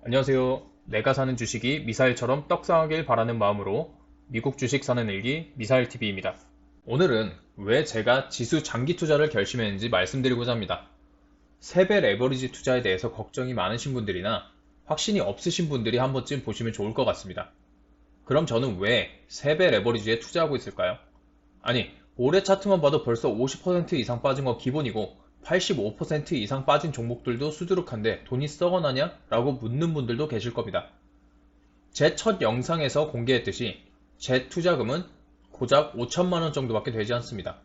안녕하세요. 내가 사는 주식이 미사일처럼 떡상하길 바라는 마음으로 미국 주식 사는 일기 미사일TV입니다. 오늘은 왜 제가 지수 장기 투자를 결심했는지 말씀드리고자 합니다. 세배 레버리지 투자에 대해서 걱정이 많으신 분들이나 확신이 없으신 분들이 한 번쯤 보시면 좋을 것 같습니다. 그럼 저는 왜 세배 레버리지에 투자하고 있을까요? 아니, 올해 차트만 봐도 벌써 50% 이상 빠진 건 기본이고 85% 이상 빠진 종목들도 수두룩한데 돈이 썩어나냐? 라고 묻는 분들도 계실 겁니다. 제 첫 영상에서 공개했듯이 제 투자금은 고작 5천만 원 정도밖에 되지 않습니다.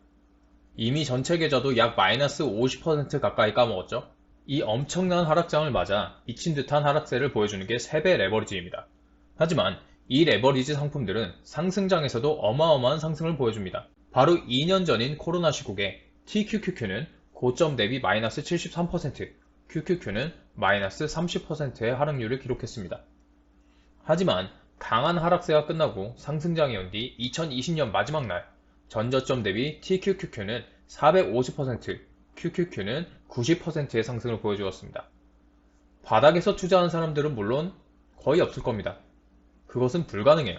이미 전체 계좌도 약 마이너스 50% 가까이 까먹었죠? 이 엄청난 하락장을 맞아 미친 듯한 하락세를 보여주는 게 세배 레버리지입니다. 하지만 이 레버리지 상품들은 상승장에서도 어마어마한 상승을 보여줍니다. 바로 2년 전인 코로나 시국에 TQQQ는 고점 대비 마이너스 73%, QQQ는 마이너스 30%의 하락률을 기록했습니다. 하지만 강한 하락세가 끝나고 상승장이 온 뒤 2020년 마지막 날 전저점 대비 TQQQ는 450%, QQQ는 90%의 상승을 보여주었습니다. 바닥에서 투자한 사람들은 물론 거의 없을 겁니다. 그것은 불가능해요.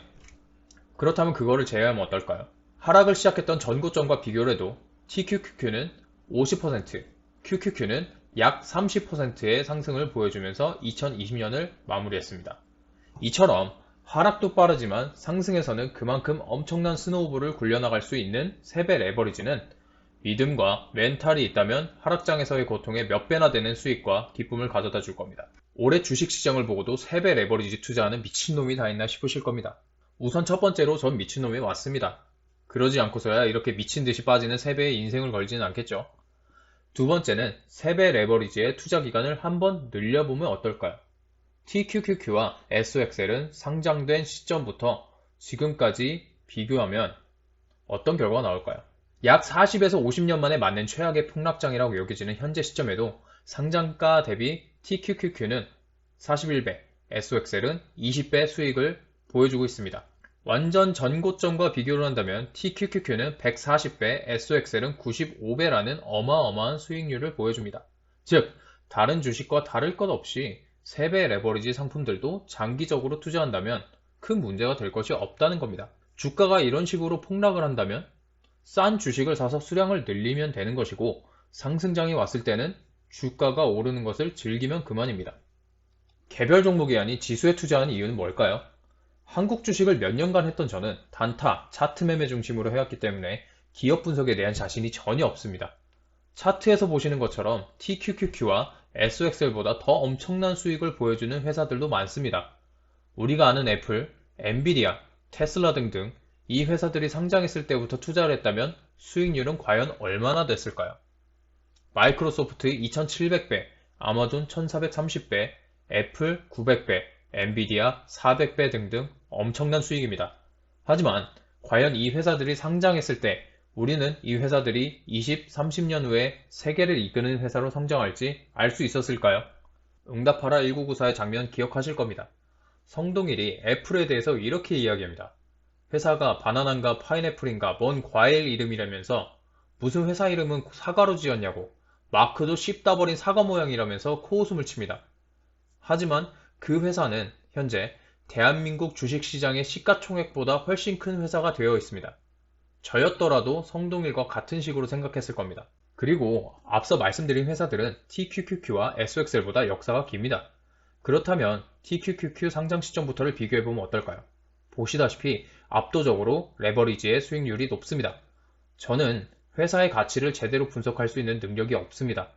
그렇다면 그거를 제외하면 어떨까요? 하락을 시작했던 전고점과 비교를 해도 TQQQ는 50%, QQQ는 약 30%의 상승을 보여주면서 2020년을 마무리했습니다. 이처럼 하락도 빠르지만 상승에서는 그만큼 엄청난 스노우볼을 굴려나갈 수 있는 세배 레버리지는 믿음과 멘탈이 있다면 하락장에서의 고통의 몇 배나 되는 수익과 기쁨을 가져다 줄 겁니다. 올해 주식시장을 보고도 세배 레버리지 투자하는 미친놈이 다 있나 싶으실 겁니다. 우선 첫 번째로 전 미친놈이 맞습니다. 그러지 않고서야 이렇게 미친듯이 빠지는 세배의 인생을 걸지는 않겠죠. 두 번째는 세배 레버리지의 투자 기간을 한번 늘려보면 어떨까요? TQQQ와 SOXL은 상장된 시점부터 지금까지 비교하면 어떤 결과가 나올까요? 약 40에서 50년 만에 맞는 최악의 폭락장이라고 여겨지는 현재 시점에도 상장가 대비 TQQQ는 41배, SOXL은 20배 수익을 보여주고 있습니다. 완전 전고점과 비교를 한다면 TQQQ는 140배, SOXL은 95배라는 어마어마한 수익률을 보여줍니다. 즉, 다른 주식과 다를 것 없이 세배 레버리지 상품들도 장기적으로 투자한다면 큰 문제가 될 것이 없다는 겁니다. 주가가 이런 식으로 폭락을 한다면 싼 주식을 사서 수량을 늘리면 되는 것이고 상승장이 왔을 때는 주가가 오르는 것을 즐기면 그만입니다. 개별 종목이 아닌 지수에 투자하는 이유는 뭘까요? 한국 주식을 몇 년간 했던 저는 단타, 차트 매매 중심으로 해왔기 때문에 기업 분석에 대한 자신이 전혀 없습니다. 차트에서 보시는 것처럼 TQQQ와 SOXL보다 더 엄청난 수익을 보여주는 회사들도 많습니다. 우리가 아는 애플, 엔비디아, 테슬라 등등 이 회사들이 상장했을 때부터 투자를 했다면 수익률은 과연 얼마나 됐을까요? 마이크로소프트 2700배, 아마존 1430배, 애플 900배, 엔비디아 400배 등등 엄청난 수익입니다. 하지만 과연 이 회사들이 상장했을 때 우리는 이 회사들이 20, 30년 후에 세계를 이끄는 회사로 성장할지 알 수 있었을까요? 응답하라 1994의 장면 기억하실 겁니다. 성동일이 애플에 대해서 이렇게 이야기합니다. 회사가 바나나인가 파인애플인가 뭔 과일 이름이라면서 무슨 회사 이름은 사과로 지었냐고 마크도 씹다 버린 사과 모양이라면서 코웃음을 칩니다. 하지만 그 회사는 현재 대한민국 주식시장의 시가총액보다 훨씬 큰 회사가 되어 있습니다. 저였더라도 성동일과 같은 식으로 생각했을 겁니다. 그리고 앞서 말씀드린 회사들은 TQQQ와 SOXL보다 역사가 깁니다. 그렇다면 TQQQ 상장 시점부터를 비교해보면 어떨까요? 보시다시피 압도적으로 레버리지의 수익률이 높습니다. 저는 회사의 가치를 제대로 분석할 수 있는 능력이 없습니다.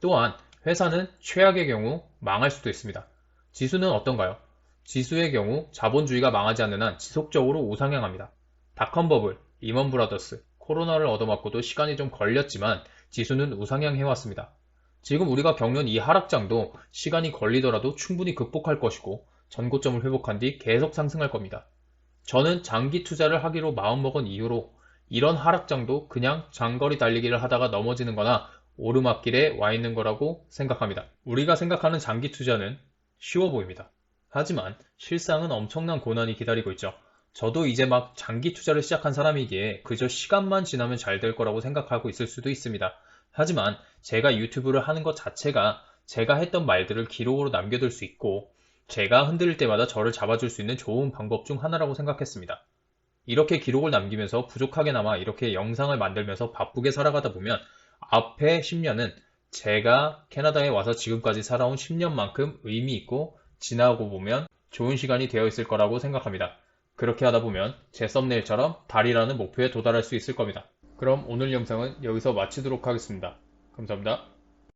또한 회사는 최악의 경우 망할 수도 있습니다. 지수는 어떤가요? 지수의 경우 자본주의가 망하지 않는 한 지속적으로 우상향합니다. 닷컴버블, 리먼브라더스, 코로나를 얻어맞고도 시간이 좀 걸렸지만 지수는 우상향해왔습니다. 지금 우리가 겪는 이 하락장도 시간이 걸리더라도 충분히 극복할 것이고 전고점을 회복한 뒤 계속 상승할 겁니다. 저는 장기 투자를 하기로 마음먹은 이후로 이런 하락장도 그냥 장거리 달리기를 하다가 넘어지는 거나 오르막길에 와 있는 거라고 생각합니다. 우리가 생각하는 장기 투자는 쉬워 보입니다. 하지만 실상은 엄청난 고난이 기다리고 있죠. 저도 이제 막 장기 투자를 시작한 사람이기에 그저 시간만 지나면 잘 될 거라고 생각하고 있을 수도 있습니다. 하지만 제가 유튜브를 하는 것 자체가 제가 했던 말들을 기록으로 남겨둘 수 있고 제가 흔들릴 때마다 저를 잡아줄 수 있는 좋은 방법 중 하나라고 생각했습니다. 이렇게 기록을 남기면서 부족하게나마 이렇게 영상을 만들면서 바쁘게 살아가다 보면 앞에 10년은 제가 캐나다에 와서 지금까지 살아온 10년만큼 의미 있고 지나고 보면 좋은 시간이 되어 있을 거라고 생각합니다. 그렇게 하다 보면 제 썸네일처럼 달이라는 목표에 도달할 수 있을 겁니다. 그럼 오늘 영상은 여기서 마치도록 하겠습니다. 감사합니다.